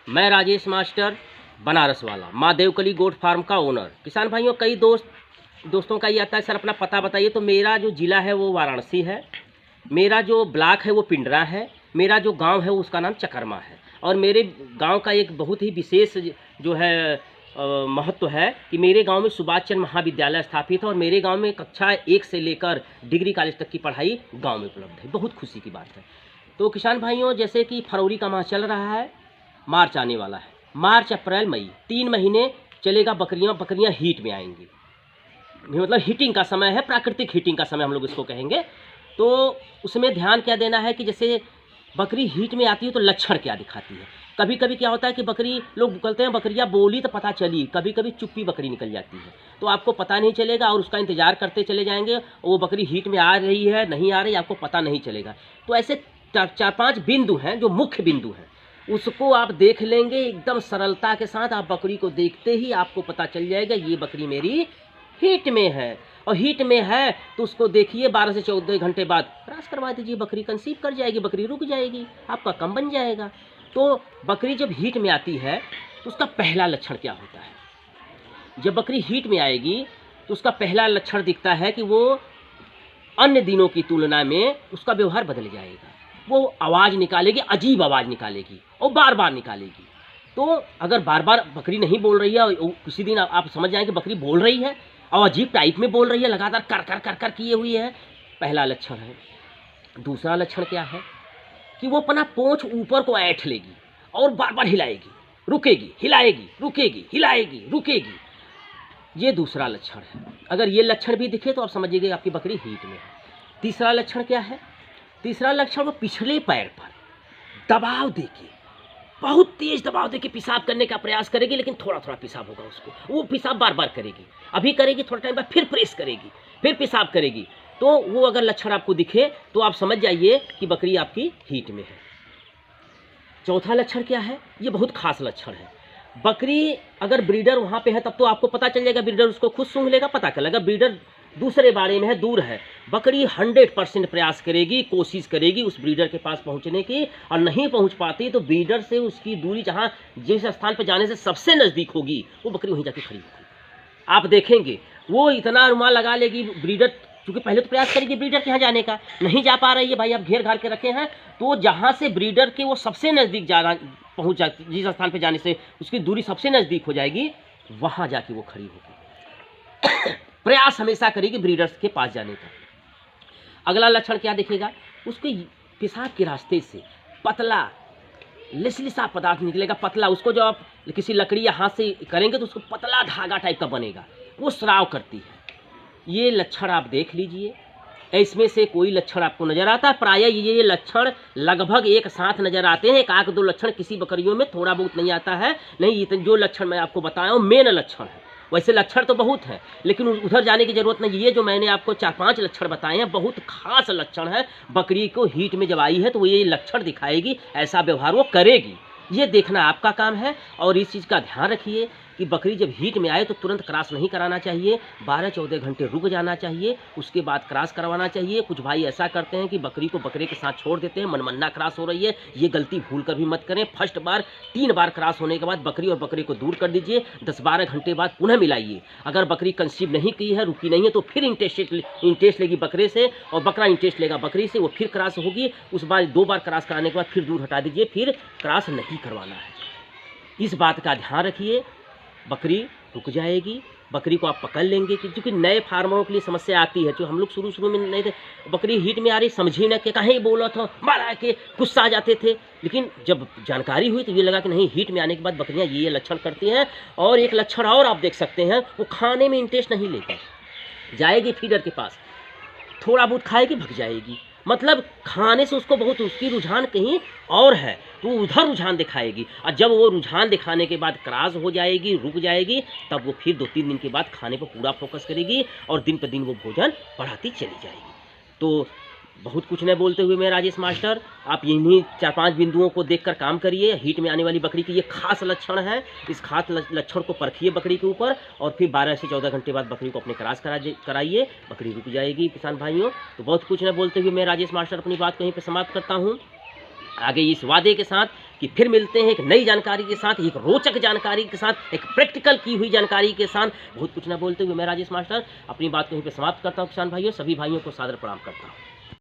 मैं राजेश मास्टर बनारस वाला माँ देवकली गोट फार्म का ओनर। किसान भाइयों, कई दोस्तों का ये आता है, सर अपना पता बताइए। तो मेरा जो ज़िला है वो वाराणसी है, मेरा जो ब्लॉक है वो पिंडरा है, मेरा जो गांव है उसका नाम चकरमा है। और मेरे गांव का एक बहुत ही विशेष जो है महत्व है कि मेरे गांव में सुभाष चंद्र महाविद्यालय स्थापित है और मेरे गांव में कक्षा 1 से लेकर डिग्री कॉलेज तक की पढ़ाई गांव में उपलब्ध है। बहुत खुशी की बात है। तो किसान भाइयों, जैसे कि फरवरी का माह चल रहा है, मार्च आने वाला है, मार्च अप्रैल मई 3 महीने चलेगा। बकरियां हीट में आएंगी, मतलब हीटिंग का समय है, प्राकृतिक हीटिंग का समय हम लोग इसको कहेंगे। तो उसमें ध्यान क्या देना है कि जैसे बकरी हीट में आती है तो लक्षण क्या दिखाती है। कभी कभी क्या होता है कि बकरी, लोग बोलते हैं बकरियां बोली तो पता चली, कभी कभी चुप्पी बकरी निकल जाती है, तो आपको पता नहीं चलेगा और उसका इंतजार करते चले जाएंगे। वो बकरी हीट में आ रही है नहीं आ रही, आपको पता नहीं चलेगा। तो ऐसे 4-5 बिंदु हैं जो मुख्य बिंदु हैं, उसको आप देख लेंगे एकदम सरलता के साथ। आप बकरी को देखते ही आपको पता चल जाएगा ये बकरी मेरी हीट में है। और हीट में है तो उसको देखिए 12 से 14 घंटे बाद क्रॉस करवा दीजिए, बकरी कंसीव कर जाएगी, बकरी रुक जाएगी, आपका कम बन जाएगा। तो बकरी जब हीट में आती है तो उसका पहला लक्षण क्या होता है। जब बकरी हीट में आएगी तो उसका पहला लक्षण दिखता है कि वो अन्य दिनों की तुलना में उसका व्यवहार बदल जाएगा। वो आवाज़ निकालेगी, अजीब आवाज़ निकालेगी और बार बार निकालेगी। तो अगर बार बार बकरी नहीं बोल रही है और किसी दिन आप समझ जाएंगे बकरी बोल रही है और अजीब टाइप में बोल रही है, लगातार कर कर कर कर किए हुई है, पहला लक्षण है। दूसरा लक्षण क्या है कि वो अपना पूंछ ऊपर को ऐंठ लेगी और बार बार हिलाएगी, रुकेगी, हिलाएगी, रुकेगी, हिलाएगी, रुकेगी। ये दूसरा लक्षण है। अगर ये लक्षण भी दिखे तो आप समझिएगा आपकी बकरी हीट में है। तीसरा लक्षण क्या है। तीसरा लक्षण वो पिछले पैर पर दबाव देके, बहुत तेज दबाव देके पेशाब करने का प्रयास करेगी, लेकिन थोड़ा थोड़ा पेशाब होगा उसको, वो पेशाब बार बार करेगी, अभी करेगी, थोड़ा टाइम बाद फिर प्रेस करेगी, फिर पेशाब करेगी। तो वो अगर लक्षण आपको दिखे तो आप समझ जाइए कि बकरी आपकी हीट में है। चौथा लक्षण क्या है, ये बहुत खास लक्षण है। बकरी अगर ब्रीडर वहाँ पे है तब तो आपको पता चल जाएगा, ब्रीडर उसको खुद सूंघ लेगा, पता चलेगा। ब्रीडर दूसरे बारे में है, दूर है, बकरी 100% प्रयास करेगी, कोशिश करेगी उस ब्रीडर के पास पहुंचने की, और नहीं पहुंच पाती तो ब्रीडर से उसकी दूरी जहां जिस स्थान पर जाने से सबसे नज़दीक होगी वो बकरी वहीं जाके खड़ी होगी। आप देखेंगे वो इतना रुमाल लगा लेगी ब्रीडर, क्योंकि पहले तो प्रयास करेगी ब्रीडर के यहाँ जाने का, नहीं जा पा रही है, भाई आप घेर घार के रखे हैं, तो जहाँ से ब्रीडर के वो सबसे नज़दीक पहुँच जाती, जिस स्थान पर जाने से उसकी दूरी सबसे नज़दीक हो जाएगी, वहाँ जाके वो खड़ी होगी। प्रयास हमेशा करेगी ब्रीडर्स के पास जाने का। अगला लक्षण क्या दिखेगा, उसके पेशाब के रास्ते से पतला लिसलिसा पदार्थ निकलेगा, पतला। उसको जब आप किसी लकड़ी या हाथ से करेंगे तो उसको पतला धागा टाइप का बनेगा, वो स्राव करती है। ये लक्षण आप देख लीजिए। इसमें से कोई लक्षण आपको नजर आता है, प्रायः ये लक्षण लगभग एक साथ नजर आते हैं। एक आध दो लक्षण किसी बकरियों में थोड़ा बहुत नहीं आता है, नहीं, जो लक्षण मैं आपको बताया हूँ मेन लक्षण है। वैसे लक्षण तो बहुत हैं, लेकिन उधर जाने की जरूरत नहीं। ये जो मैंने आपको 4-5 लक्षण बताए हैं बहुत खास लक्षण है। बकरी को हीट में जब आई है तो वो ये लक्षण दिखाएगी, ऐसा व्यवहार वो करेगी। ये देखना आपका काम है। और इस चीज़ का ध्यान रखिए कि बकरी जब हीट में आए तो तुरंत क्रॉस नहीं कराना चाहिए, 12-14 घंटे रुक जाना चाहिए, उसके बाद क्रॉस करवाना चाहिए। कुछ भाई ऐसा करते हैं कि बकरी को बकरे के साथ छोड़ देते हैं, मनमन्ना क्रॉस हो रही है, ये गलती भूल कर भी मत करें। फर्स्ट बार 3 बार क्रॉस होने के बाद बकरी और बकरे को दूर कर दीजिए, 10-12 घंटे बाद पुनः मिलाइए। अगर बकरी कंसीव नहीं की है, रुकी नहीं है, तो फिर इंटेस्ट लेगी बकरे से और बकरा इंटेस्ट लेगा बकरी से, वो फिर क्रॉस होगी। उस बार 2 बार क्रॉस कराने के बाद फिर दूर हटा दीजिए, फिर क्रॉस नहीं करवाना है। इस बात का ध्यान रखिए, बकरी रुक जाएगी। बकरी को आप पकड़ लेंगे, क्योंकि नए फार्मरों के लिए समस्या आती है, जो हम लोग शुरू में नहीं थे, बकरी हीट में आ रही, समझी ना कि कहीं बोला था, मारा के गुस्सा आ जाते थे। लेकिन जब जानकारी हुई तो ये लगा कि नहीं, हीट में आने के बाद बकरियां ये लक्षण करती हैं। और एक लक्षण और आप देख सकते हैं, वो खाने में इंटरेस्ट नहीं लेकर जाएगी फीडर के पास, थोड़ा बहुत खाएगी, भग जाएगी। मतलब खाने से उसको बहुत, उसकी रुझान कहीं और है, तो उधर रुझान दिखाएगी। और जब वो रुझान दिखाने के बाद क्रॉस हो जाएगी, रुक जाएगी, तब वो फिर 2-3 दिन के बाद खाने पर पूरा फोकस करेगी और दिन पर दिन वो भोजन बढ़ाती चली जाएगी। तो बहुत कुछ नहीं बोलते हुए मैं राजेश मास्टर, आप इन्हीं 4-5 बिंदुओं को देखकर काम करिए। हीट में आने वाली बकरी की ये खास लक्षण है, इस खास लक्षण को परखिए बकरी के ऊपर, और फिर 12 से 14 घंटे बाद बकरी को अपने क्रॉस कराइए, बकरी रुक जाएगी। किसान भाइयों, तो बहुत कुछ नहीं बोलते हुए मैं राजेश मास्टर अपनी बात कहीं पर समाप्त करता हूँ, आगे इस वादे के साथ कि कि फिर मिलते हैं एक नई जानकारी के साथ, एक रोचक जानकारी के साथ, एक प्रैक्टिकल की हुई जानकारी के साथ। बहुत कुछ ना बोलते हुए मैं राजेश मास्टर अपनी बात को यहीं पे समाप्त करता हूँ। किसान भाइयों, सभी भाइयों को सादर प्रणाम करता हूँ।